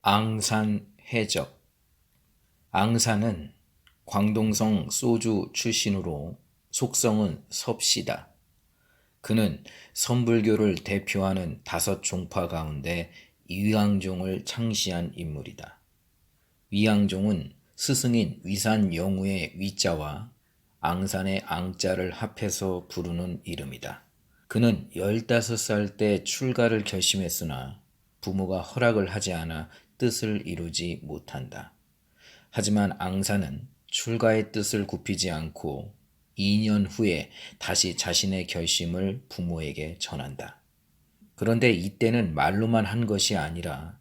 앙산 해적. 앙산은 광동성 소주 출신으로 속성은 섭씨다. 그는 선불교를 대표하는 5종파 가운데 위왕종을 창시한 인물이다. 위왕종은 스승인 위산 영우의 위자와 앙산의 앙자를 합해서 부르는 이름이다. 그는 15살 때 출가를 결심했으나 부모가 허락을 하지 않아 뜻을 이루지 못한다. 하지만 앙산은 출가의 뜻을 굽히지 않고 2년 후에 다시 자신의 결심을 부모에게 전한다. 그런데 이때는 말로만 한 것이 아니라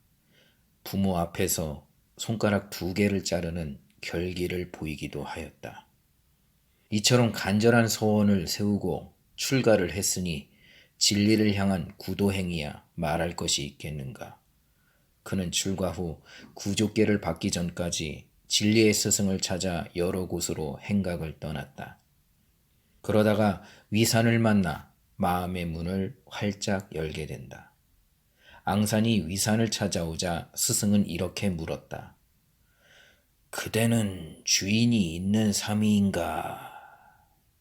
부모 앞에서 손가락 2개를 자르는 결기를 보이기도 하였다. 이처럼 간절한 소원을 세우고 출가를 했으니 진리를 향한 구도행위야 말할 것이 있겠는가. 그는 출가 후 구족계를 받기 전까지 진리의 스승을 찾아 여러 곳으로 행각을 떠났다. 그러다가 위산을 만나 마음의 문을 활짝 열게 된다. 앙산이 위산을 찾아오자 스승은 이렇게 물었다. 그대는 주인이 있는 사미인가?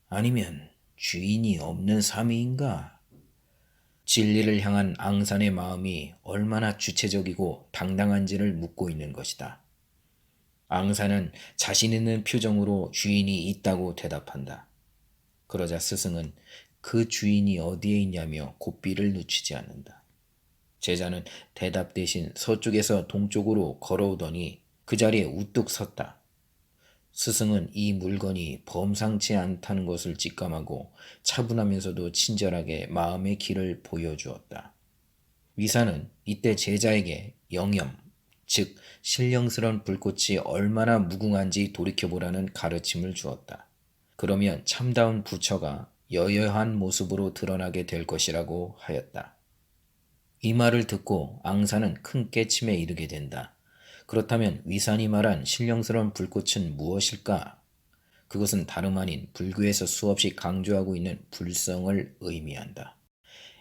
아니면 주인이 없는 사미인가? 진리를 향한 앙산의 마음이 얼마나 주체적이고 당당한지를 묻고 있는 것이다. 앙산은 자신 있는 표정으로 주인이 있다고 대답한다. 그러자 스승은 그 주인이 어디에 있냐며 고삐를 늦추지 않는다. 제자는 대답 대신 서쪽에서 동쪽으로 걸어오더니 그 자리에 우뚝 섰다. 스승은 이 물건이 범상치 않다는 것을 직감하고 차분하면서도 친절하게 마음의 길을 보여주었다. 위사는 이때 제자에게 영염, 즉 신령스러운 불꽃이 얼마나 무궁한지 돌이켜보라는 가르침을 주었다. 그러면 참다운 부처가 여여한 모습으로 드러나게 될 것이라고 하였다. 이 말을 듣고 앙산은 큰 깨침에 이르게 된다. 그렇다면 위산이 말한 신령스러운 불꽃은 무엇일까? 그것은 다름 아닌 불교에서 수없이 강조하고 있는 불성을 의미한다.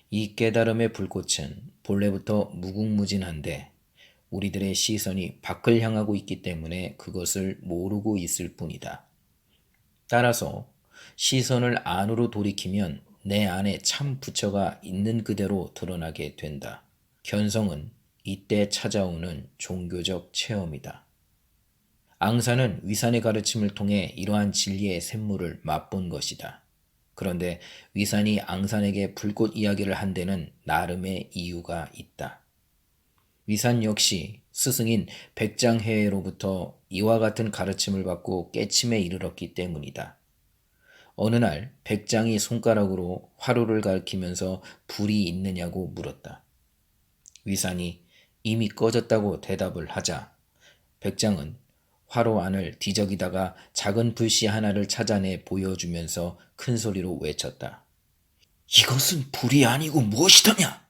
이 깨달음의 불꽃은 본래부터 무궁무진한데 우리들의 시선이 밖을 향하고 있기 때문에 그것을 모르고 있을 뿐이다. 따라서 시선을 안으로 돌이키면 내 안에 참 부처가 있는 그대로 드러나게 된다. 견성은 이때 찾아오는 종교적 체험이다. 앙산은 위산의 가르침을 통해 이러한 진리의 샘물을 맛본 것이다. 그런데 위산이 앙산에게 불꽃 이야기를 한 데는 나름의 이유가 있다. 위산 역시 스승인 백장해로부터 이와 같은 가르침을 받고 깨침에 이르렀기 때문이다. 어느 날 백장이 손가락으로 화로를 가리키면서 불이 있느냐고 물었다. 위산이 이미 꺼졌다고 대답을 하자 백장은 화로 안을 뒤적이다가 작은 불씨 하나를 찾아내 보여주면서 큰 소리로 외쳤다. 이것은 불이 아니고 무엇이더냐?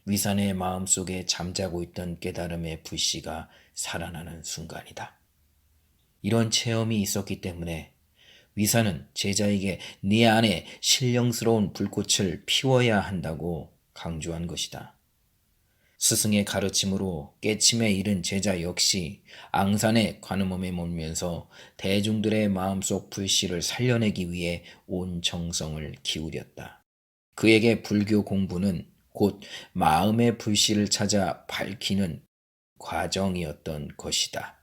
위산의 마음속에 잠자고 있던 깨달음의 불씨가 살아나는 순간이다. 이런 체험이 있었기 때문에 위산은 제자에게 네 안에 신령스러운 불꽃을 피워야 한다고 강조한 것이다. 스승의 가르침으로 깨침에 이른 제자 역시 앙산의 관음음에 몰면서 대중들의 마음속 불씨를 살려내기 위해 온 정성을 기울였다. 그에게 불교 공부는 곧 마음의 불씨를 찾아 밝히는 과정이었던 것이다.